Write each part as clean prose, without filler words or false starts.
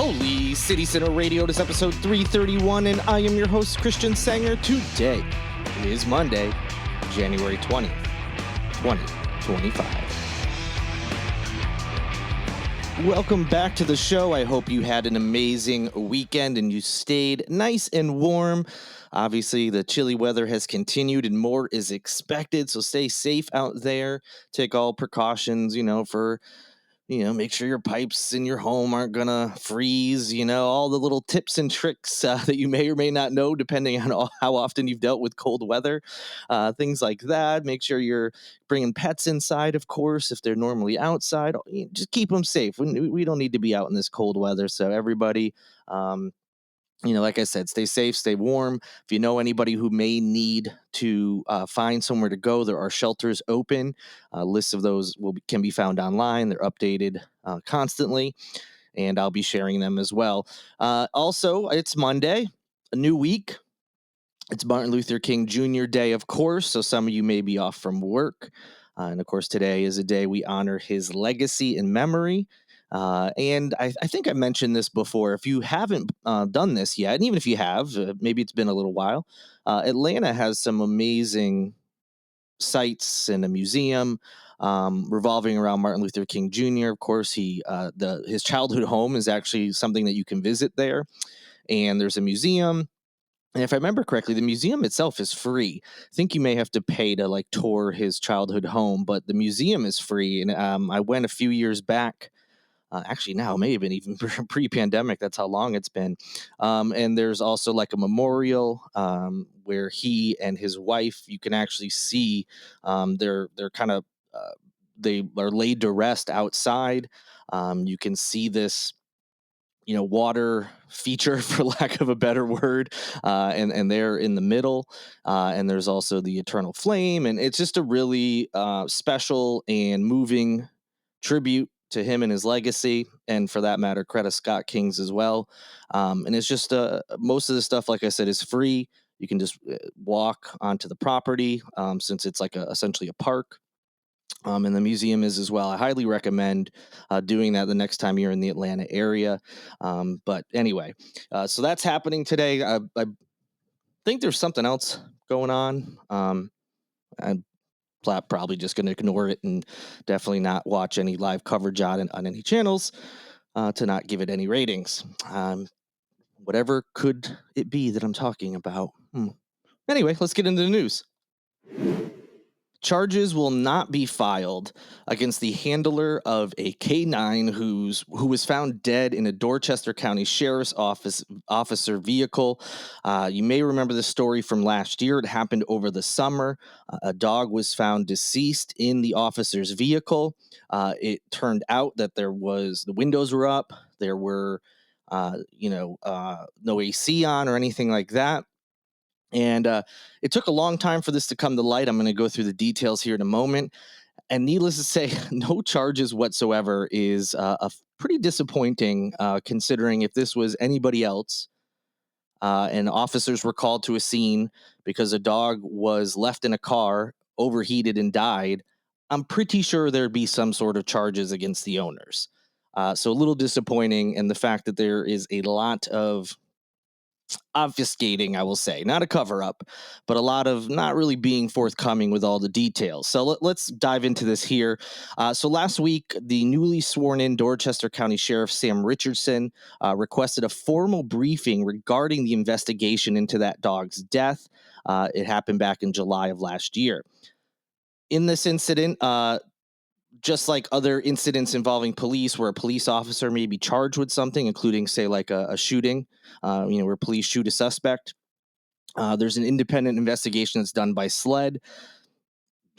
Holy City Center Radio. This is episode 331, and I am your host, Christian Sanger. Today is Monday, January 20th, 2025. Welcome back to the show. I hope you had an amazing weekend and you stayed nice and warm. Obviously, the chilly weather has continued and more is expected, so stay safe out there. Take all precautions, make sure your pipes in your home aren't going to freeze, all the little tips and tricks that you may or may not know, depending on how often you've dealt with cold weather, things like that. Make sure you're bringing pets inside, of course, if they're normally outside. Just keep them safe. We don't need to be out in this cold weather. So everybody, like I said, stay safe, stay warm. If you know anybody who may need to find somewhere to go, there are shelters open. Lists of those can be found online. They're updated constantly, and I'll be sharing them as well. Also, it's Monday, a new week. It's Martin Luther King Jr. Day, of course, so some of you may be off from work. And, of course, today is a day we honor his legacy and memory. And I think I mentioned this before. If you haven't done this yet, and even if you have, maybe it's been a little while, Atlanta has some amazing sites and a museum revolving around Martin Luther King Jr. Of course, his childhood home is actually something that you can visit there. And there's a museum. And if I remember correctly, the museum itself is free. I think you may have to pay to tour his childhood home, but the museum is free. And I went a few years back. Actually, now maybe even pre-pandemic. That's how long it's been. And there's also a memorial where he and his wife, you can actually see they're kind of they are laid to rest outside. You can see this water feature, for lack of a better word, and they're in the middle, and there's also the eternal flame, and it's just a really special and moving tribute to him and his legacy, and for that matter, Coretta Scott King's as well. And it's just most of the stuff, like I said, is free. You can just walk onto the property since it's essentially a park. And the museum is as well. I highly recommend doing that the next time you're in the Atlanta area. But anyway, so that's happening today. I think there's something else going on. I'm probably just going to ignore it and definitely not watch any live coverage on any channels to not give it any ratings. Whatever could it be that I'm talking about? Anyway, let's get into the news. Charges will not be filed against the handler of a K9 who was found dead in a Dorchester County Sheriff's officer vehicle. You may remember the story from last year. It happened over the summer. A dog was found deceased in the officer's vehicle. It turned out that the windows were up. There were, no AC on or anything like that. And it took a long time for this to come to light. I'm going to go through the details here in a moment. And needless to say, no charges whatsoever is pretty disappointing considering if this was anybody else and officers were called to a scene because a dog was left in a car, overheated and died, I'm pretty sure there'd be some sort of charges against the owners. So a little disappointing. And the fact that there is a lot of obfuscating, I will say, not a cover up, but a lot of not really being forthcoming with all the details. So let's dive into this here. So last week, the newly sworn in Dorchester County Sheriff Sam Richardson requested a formal briefing regarding the investigation into that dog's death. It happened back in July of last year. In this incident, just like other incidents involving police where a police officer may be charged with something, including, say, a shooting, where police shoot a suspect, there's an independent investigation that's done by SLED.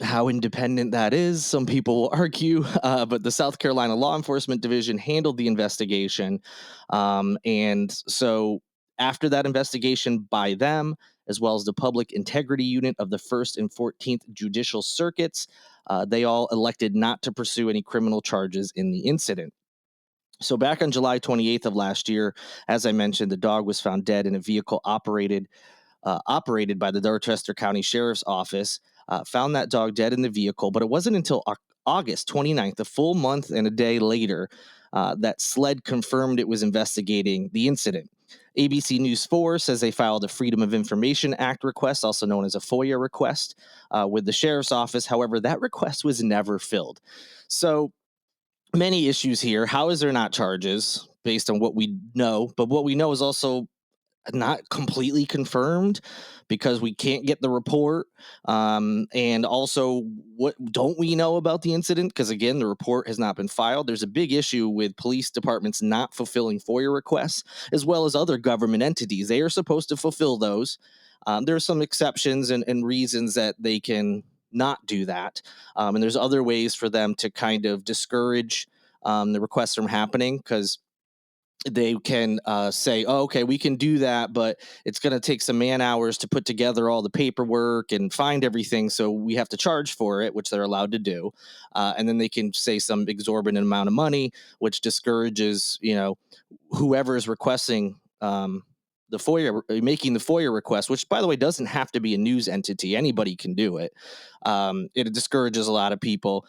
How independent that is, some people will argue, but the South Carolina Law Enforcement Division handled the investigation. And so after that investigation by them, as well as the Public Integrity Unit of the 1st and 14th Judicial Circuits, they all elected not to pursue any criminal charges in the incident. So back on July 28th of last year, as I mentioned, the dog was found dead in a vehicle operated by the Dorchester County Sheriff's Office. Found that dog dead in the vehicle, but it wasn't until August 29th, a full month and a day later, that SLED confirmed it was investigating the incident. ABC News 4 says they filed a Freedom of Information Act request, also known as a FOIA request, with the sheriff's office. However, that request was never filled. So many issues here. How is there not charges based on what we know? But what we know is also not completely confirmed because we can't get the report. And also, what don't we know about the incident? Because again, the report has not been filed. There's a big issue with police departments not fulfilling FOIA requests, as well as other government entities. They are supposed to fulfill those. There are some exceptions and reasons that they can not do that. And there's other ways for them to kind of discourage the requests from happening, because they can say, oh, okay, we can do that, but it's going to take some man hours to put together all the paperwork and find everything. So we have to charge for it, which they're allowed to do. And then they can say some exorbitant amount of money, which discourages, whoever is requesting the FOIA, making the FOIA request, which, by the way, doesn't have to be a news entity. Anybody can do it. It discourages a lot of people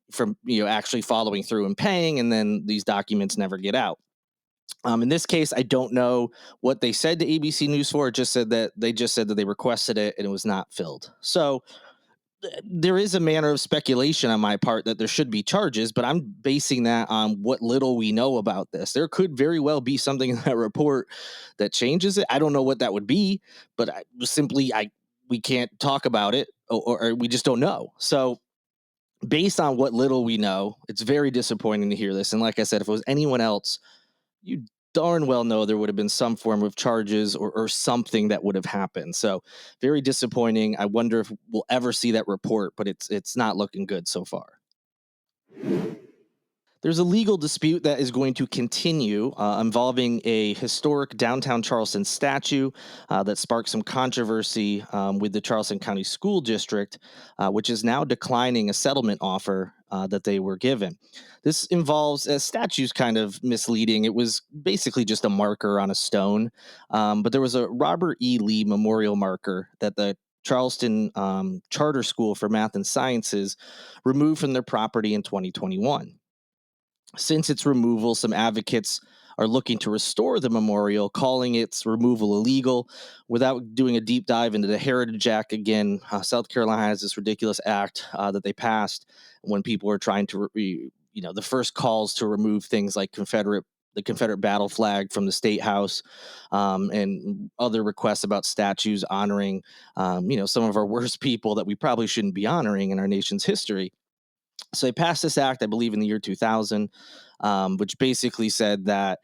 from, actually following through and paying, and then these documents never get out. In this case, I don't know what they said to ABC News for. It just said that they requested it and it was not filled. So there is a manner of speculation on my part that there should be charges, but I'm basing that on what little we know about this. There could very well be something in that report that changes it. I don't know what that would be, but we can't talk about it, or we just don't know. So based on what little we know, it's very disappointing to hear this. And like I said, if it was anyone else, you darn well know there would have been some form of charges or something that would have happened. So very disappointing. I wonder if we'll ever see that report, but it's not looking good so far. There's a legal dispute that is going to continue involving a historic downtown Charleston statue that sparked some controversy with the Charleston County School District, which is now declining a settlement offer that they were given. This involves a statue's kind of misleading. It was basically just a marker on a stone, but there was a Robert E. Lee memorial marker that the Charleston Charter School for Math and Sciences removed from their property in 2021. Since its removal, some advocates are looking to restore the memorial, calling its removal illegal. Without doing a deep dive into the Heritage Act, again, South Carolina has this ridiculous act that they passed when people are trying to, the first calls to remove things like the Confederate battle flag from the State House, and other requests about statues honoring, some of our worst people that we probably shouldn't be honoring in our nation's history. So they passed this act, I believe, in the year 2000, which basically said that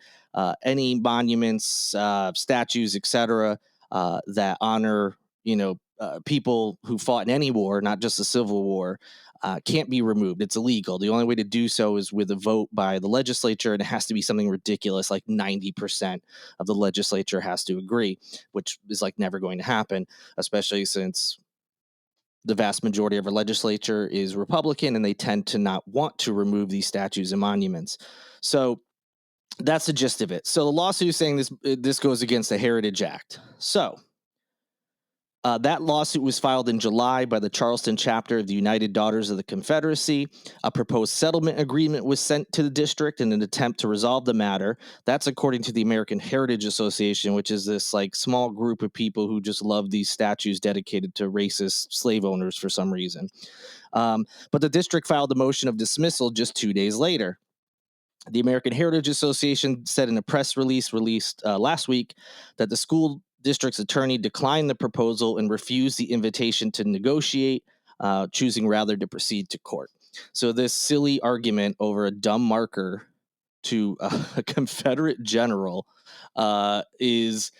any monuments, statues, etc., that honor, people who fought in any war, not just the Civil War, can't be removed. It's illegal. The only way to do so is with a vote by the legislature, and it has to be something ridiculous, like 90% of the legislature has to agree, which is like never going to happen, especially since the vast majority of our legislature is Republican, and they tend to not want to remove these statues and monuments. So that's the gist of it. So the lawsuit is saying this goes against the Heritage Act. So that lawsuit was filed in July by the Charleston chapter of the United Daughters of the Confederacy. A proposed settlement agreement was sent to the district in an attempt to resolve the matter. That's according to the American Heritage Association, which is this like small group of people who just love these statues dedicated to racist slave owners for some reason. But the district filed a motion of dismissal just 2 days later. The American Heritage Association said in a press release released last week that the school district's attorney declined the proposal and refused the invitation to negotiate, choosing rather to proceed to court. So this silly argument over a dumb marker to a Confederate general is,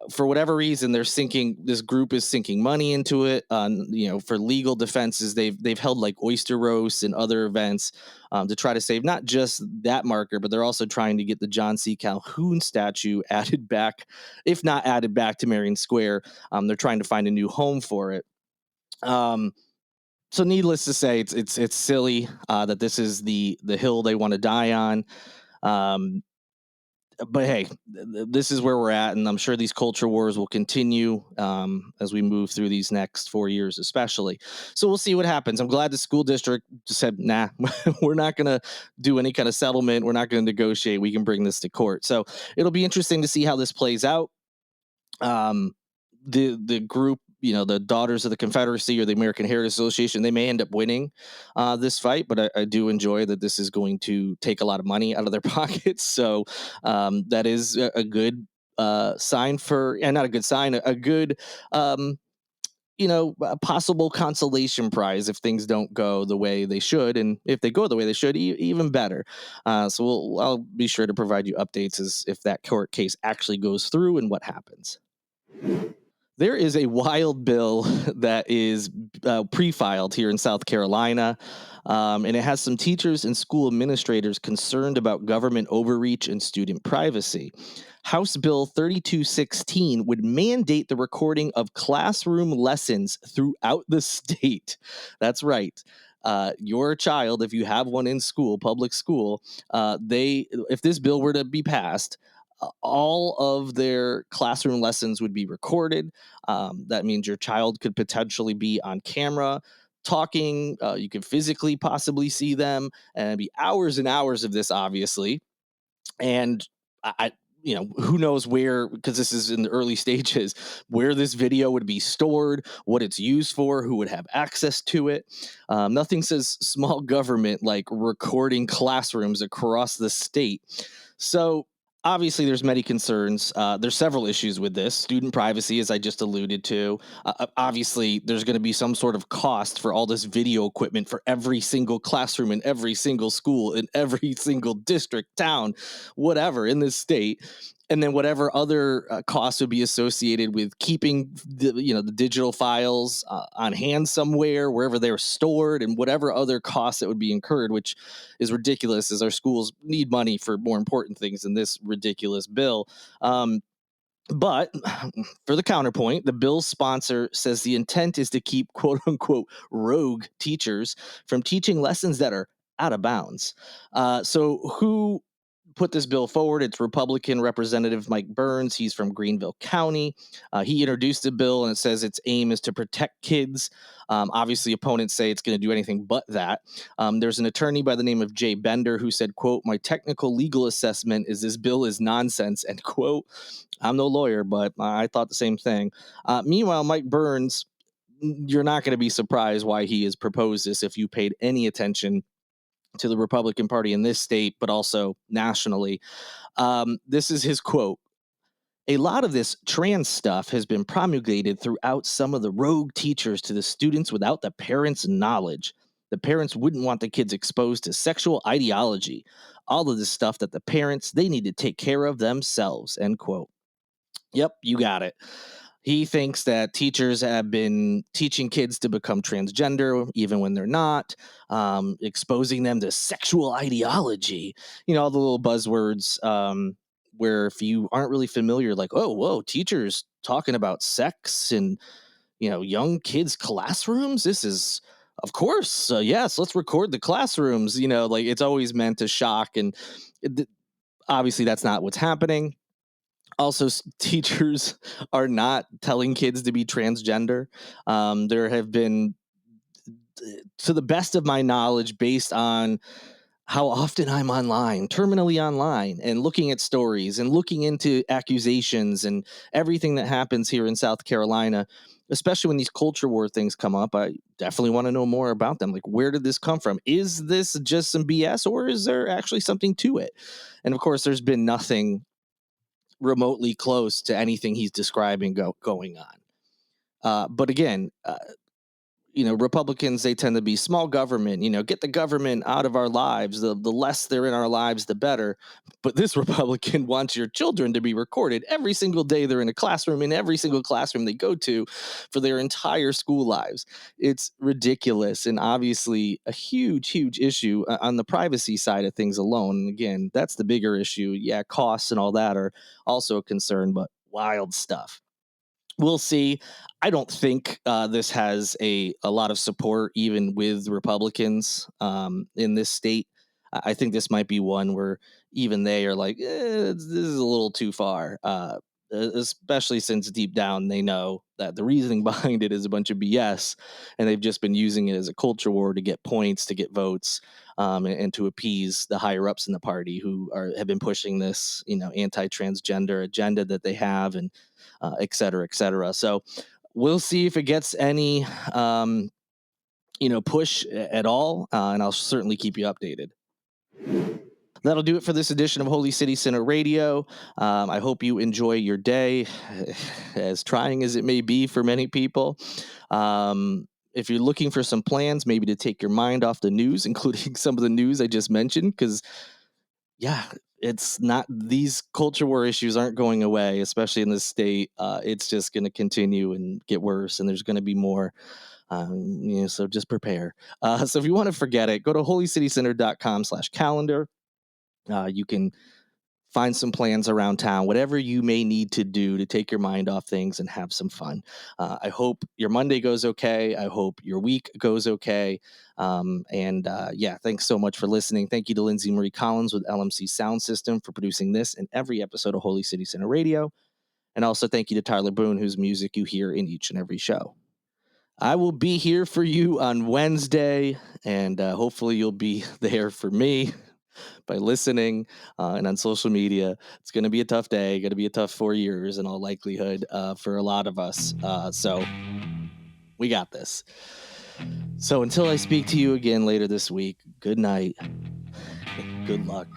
for whatever reason, this group is sinking money into it. For legal defenses, they've held like oyster roasts and other events to try to save not just that marker, but they're also trying to get the John C. Calhoun statue added back, if not added back to Marion Square. They're trying to find a new home for it. So needless to say, it's silly that this is the hill they want to die on. But hey, this is where we're at, and I'm sure these culture wars will continue as we move through these next 4 years, especially. So we'll see what happens. I'm glad the school district just said, "Nah, we're not going to do any kind of settlement. We're not going to negotiate. We can bring this to court." So it'll be interesting to see how this plays out. um, the group, the Daughters of the Confederacy or the American Heritage Association, they may end up winning this fight, but I do enjoy that this is going to take a lot of money out of their pockets. So that is a good sign for, and not a good sign, a good um, a possible consolation prize if things don't go the way they should, and if they go the way they should, even better. So I'll be sure to provide you updates as if that court case actually goes through and what happens. There is a wild bill that is pre-filed here in South Carolina, and it has some teachers and school administrators concerned about government overreach and student privacy. House Bill 3216 would mandate the recording of classroom lessons throughout the state. That's right. Your child, if you have one in school, public school, if this bill were to be passed, all of their classroom lessons would be recorded. That means your child could potentially be on camera talking. You could physically possibly see them, and it'd be hours and hours of this, obviously. And I who knows where, because this is in the early stages, where this video would be stored, what it's used for, who would have access to it. Nothing says small government like recording classrooms across the state. So obviously there's many concerns. There's several issues with this. Student privacy, as I just alluded to. Obviously there's going to be some sort of cost for all this video equipment for every single classroom in every single school in every single district, town, whatever in this state. And then whatever other costs would be associated with keeping the digital files on hand somewhere, wherever they're stored, and whatever other costs that would be incurred, which is ridiculous, as our schools need money for more important things than this ridiculous bill. But for the counterpoint, the bill's sponsor says the intent is to keep quote unquote rogue teachers from teaching lessons that are out of bounds. So, who put this bill forward? It's Republican Representative Mike Burns. He's from Greenville County. He introduced the bill, and it says its aim is to protect kids. Obviously, opponents say it's going to do anything but that. There's an attorney by the name of Jay Bender who said, quote, "My technical legal assessment is this bill is nonsense," end quote. I'm no lawyer, but I thought the same thing. Meanwhile, Mike Burns, you're not going to be surprised why he has proposed this if you paid any attention to the Republican Party in this state, but also nationally. This is his quote: "A lot of this trans stuff has been promulgated throughout some of the rogue teachers to the students without the parents' knowledge. The parents wouldn't want the kids exposed to sexual ideology. All of this stuff that the parents, they need to take care of themselves," end quote. Yep, you got it. He thinks that teachers have been teaching kids to become transgender, even when they're not, exposing them to sexual ideology. All the little buzzwords, where if you aren't really familiar, like, oh, whoa, teachers talking about sex in, young kids' classrooms. This is, of course, yes, let's record the classrooms. Like it's always meant to shock. And it, obviously, that's not what's happening. Also, teachers are not telling kids to be transgender. There have been, to the best of my knowledge, based on how often I'm online, terminally online, and looking at stories and looking into accusations and everything that happens here in South Carolina, especially when these culture war things come up. I definitely want to know more about them. Like, where did this come from? Is this just some BS, or is there actually something to it? And of course, there's been nothing remotely close to anything he's describing going on. But again, Republicans, they tend to be small government, get the government out of our lives. The less they're in our lives, the better. But this Republican wants your children to be recorded every single day they're in a classroom, in every single classroom they go to for their entire school lives. It's ridiculous, and obviously a huge, huge issue on the privacy side of things alone. And again, that's the bigger issue. Yeah, costs and all that are also a concern, but wild stuff. We'll see. I don't think this has a lot of support, even with Republicans in this state. I think this might be one where even they are like, this is a little too far. Especially since deep down they know that the reasoning behind it is a bunch of BS, and they've just been using it as a culture war to get points, to get votes, and to appease the higher ups in the party who have been pushing this, anti-transgender agenda that they have, and et cetera, et cetera. So we'll see if it gets any, push at all, and I'll certainly keep you updated. That'll do it for this edition of Holy City Center Radio. I hope you enjoy your day, as trying as it may be for many people. If you're looking for some plans, maybe to take your mind off the news, including some of the news I just mentioned, because, yeah, it's not, these culture war issues aren't going away, especially in this state. It's just going to continue and get worse, and there's going to be more. So just prepare. So if you want to forget it, go to holycitycenter.com/calendar. You can find some plans around town, whatever you may need to do to take your mind off things and have some fun. I hope your Monday goes okay. I hope your week goes okay. Thanks so much for listening. Thank you to Lindsay Marie Collins with LMC Soundsystem for producing this and every episode of Holy City Center Radio. And also thank you to Tyler Boone, whose music you hear in each and every show. I will be here for you on Wednesday, and hopefully you'll be there for me by listening, and on social media. It's going to be a tough day, going to be a tough 4 years in all likelihood, for a lot of us. So we got this. So until I speak to you again later this week, good night. Good luck.